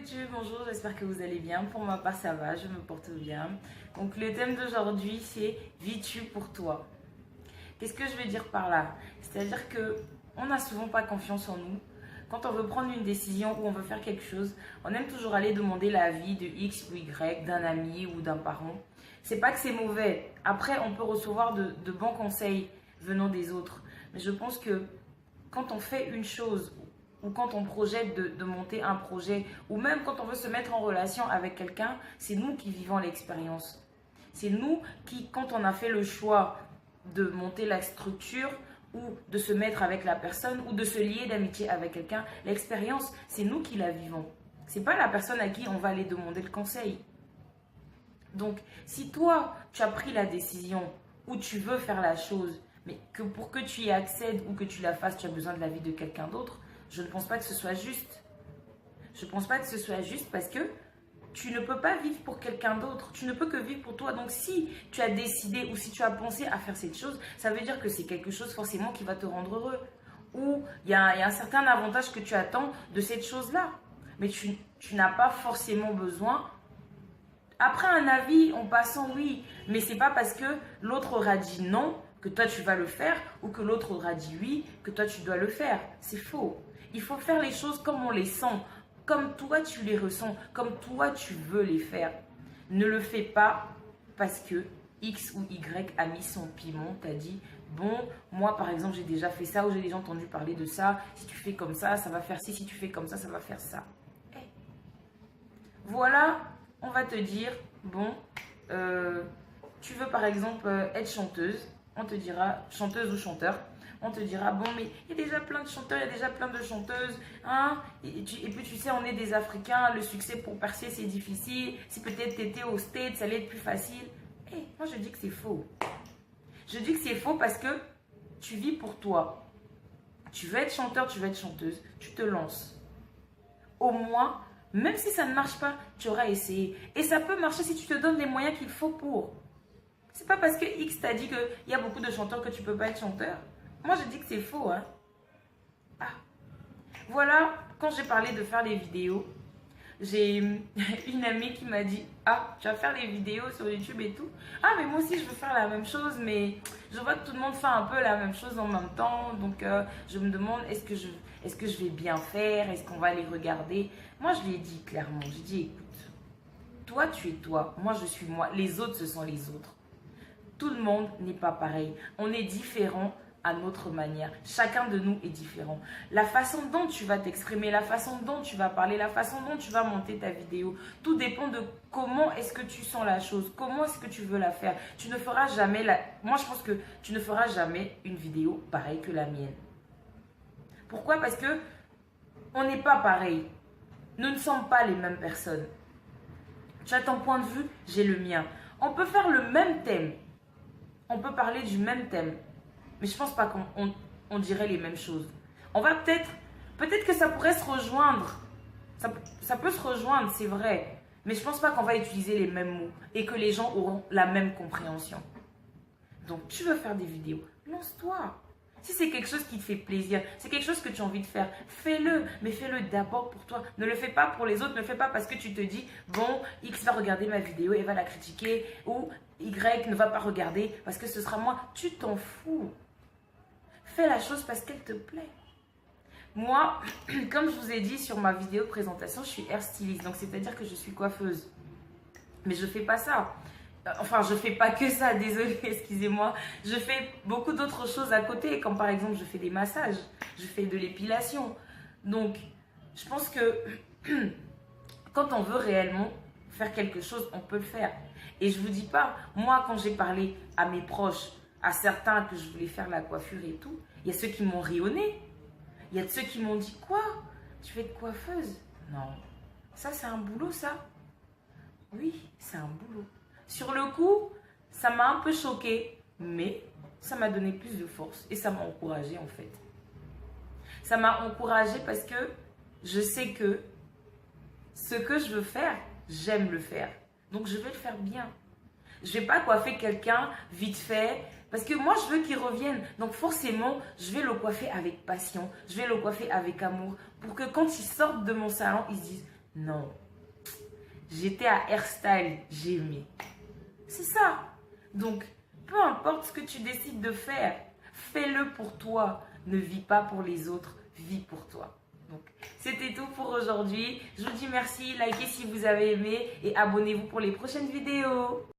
YouTube, bonjour, j'espère que vous allez bien. Pour ma part, ça va, je me porte bien. Donc le thème d'aujourd'hui, c'est vis-tu pour toi? Qu'est-ce que je veux dire par là? C'est-à-dire que on n'a souvent pas confiance en nous. Quand on veut prendre une décision ou on veut faire quelque chose, on aime toujours aller demander l'avis de X ou Y, d'un ami ou d'un parent. C'est pas que c'est mauvais. Après, on peut recevoir de bons conseils venant des autres. Mais je pense que quand on fait une chose ou quand on projette de monter un projet, ou même quand on veut se mettre en relation avec quelqu'un, c'est nous qui vivons l'expérience. C'est nous qui, quand on a fait le choix de monter la structure ou de se mettre avec la personne ou de se lier d'amitié avec quelqu'un, l'expérience, c'est nous qui la vivons. C'est pas la personne à qui on va aller demander le conseil. Donc, si toi, tu as pris la décision ou tu veux faire la chose, mais que pour que tu y accèdes ou que tu la fasses, tu as besoin de l'avis de quelqu'un d'autre, je ne pense pas que ce soit juste. Je ne pense pas que ce soit juste parce que tu ne peux pas vivre pour quelqu'un d'autre. Tu ne peux que vivre pour toi. Donc si tu as décidé ou si tu as pensé à faire cette chose, ça veut dire que c'est quelque chose forcément qui va te rendre heureux. Ou il y a un certain avantage que tu attends de cette chose-là. Mais tu n'as pas forcément besoin. Après un avis, en passant, oui. Mais c'est pas parce que l'autre aura dit non que toi tu vas le faire ou que l'autre aura dit oui que toi tu dois le faire. C'est faux. Il faut faire les choses comme on les sent, comme toi tu les ressens, comme toi tu veux les faire. Ne le fais pas parce que X ou Y a mis son piment, t'a dit bon, moi par exemple j'ai déjà fait ça ou j'ai déjà entendu parler de ça, si tu fais comme ça, ça va faire ci, si tu fais comme ça va faire ça. Hey. Voilà, on va te dire, bon, tu veux par exemple être chanteuse, on te dira, chanteuse ou chanteur, on te dira, bon, mais il y a déjà plein de chanteurs, il y a déjà plein de chanteuses, hein, et puis tu sais, on est des Africains, le succès pour percer, c'est difficile, si peut-être tu étais au States, ça allait être plus facile. Hey, moi, je dis que c'est faux. Je dis que c'est faux parce que tu vis pour toi. Tu veux être chanteur, tu veux être chanteuse, tu te lances. Au moins, même si ça ne marche pas, tu auras essayé. Et ça peut marcher si tu te donnes les moyens qu'il faut pour. C'est pas parce que X t'a dit qu'il y a beaucoup de chanteurs que tu peux pas être chanteur. Moi, je dis que c'est faux, hein. Ah. Voilà, quand j'ai parlé de faire les vidéos, j'ai une amie qui m'a dit « Ah, tu vas faire les vidéos sur YouTube et tout. Ah, mais moi aussi, je veux faire la même chose, mais je vois que tout le monde fait un peu la même chose en même temps. Donc, je me demande, est-ce que je vais bien faire? Est-ce qu'on va les regarder ?» Moi, je lui ai dit clairement, j'ai dit « Écoute, toi, tu es toi, moi, je suis moi, les autres, ce sont les autres. Tout le monde n'est pas pareil. On est différents à notre manière. Chacun de nous est différent. La façon dont tu vas t'exprimer, la façon dont tu vas parler, la façon dont tu vas monter ta vidéo, tout dépend de comment est-ce que tu sens la chose, comment est-ce que tu veux la faire. Tu ne feras jamais Moi, je pense que tu ne feras jamais une vidéo pareille que la mienne. Pourquoi? Parce que on n'est pas pareil. Nous ne sommes pas les mêmes personnes. Tu as ton point de vue, j'ai le mien. On peut faire le même thème. On peut parler du même thème. Mais je pense pas qu'on dirait les mêmes choses. On va peut-être que ça pourrait se rejoindre. Ça peut se rejoindre, c'est vrai. Mais je pense pas qu'on va utiliser les mêmes mots et que les gens auront la même compréhension. Donc, tu veux faire des vidéos, lance-toi. Si c'est quelque chose qui te fait plaisir, c'est quelque chose que tu as envie de faire, fais-le. Mais fais-le d'abord pour toi. Ne le fais pas pour les autres, ne le fais pas parce que tu te dis, bon, X va regarder ma vidéo et va la critiquer. Ou Y ne va pas regarder parce que ce sera moi. Tu t'en fous. Fais la chose parce qu'elle te plaît. Moi, comme je vous ai dit sur ma vidéo de présentation, je suis hair styliste. Donc, c'est-à-dire que je suis coiffeuse. Mais je ne fais pas ça. Enfin, je ne fais pas que ça, désolée, excusez-moi. Je fais beaucoup d'autres choses à côté. Comme par exemple, je fais des massages. Je fais de l'épilation. Donc, je pense que quand on veut réellement faire quelque chose, on peut le faire. Et je ne vous dis pas, moi, quand j'ai parlé à mes proches, à certains que je voulais faire la coiffure et tout, il y a ceux qui m'ont rayonné. Il y a ceux qui m'ont dit quoi? Tu fais de coiffeuse? Non. Ça, c'est un boulot, ça? Oui, c'est un boulot. Sur le coup, ça m'a un peu choquée, mais ça m'a donné plus de force et ça m'a encouragée en fait. Ça m'a encouragée parce que je sais que ce que je veux faire, j'aime le faire. Donc, je vais le faire bien. Je ne vais pas coiffer quelqu'un vite fait parce que moi, je veux qu'il revienne. Donc, forcément, je vais le coiffer avec passion. Je vais le coiffer avec amour pour que quand ils sortent de mon salon, ils se disent Non. J'étais à hairstyle, j'ai aimé. C'est ça. Donc, peu importe ce que tu décides de faire, fais-le pour toi. Ne vis pas pour les autres, vis pour toi. Donc, c'était tout pour aujourd'hui. Je vous dis merci, likez si vous avez aimé et abonnez-vous pour les prochaines vidéos.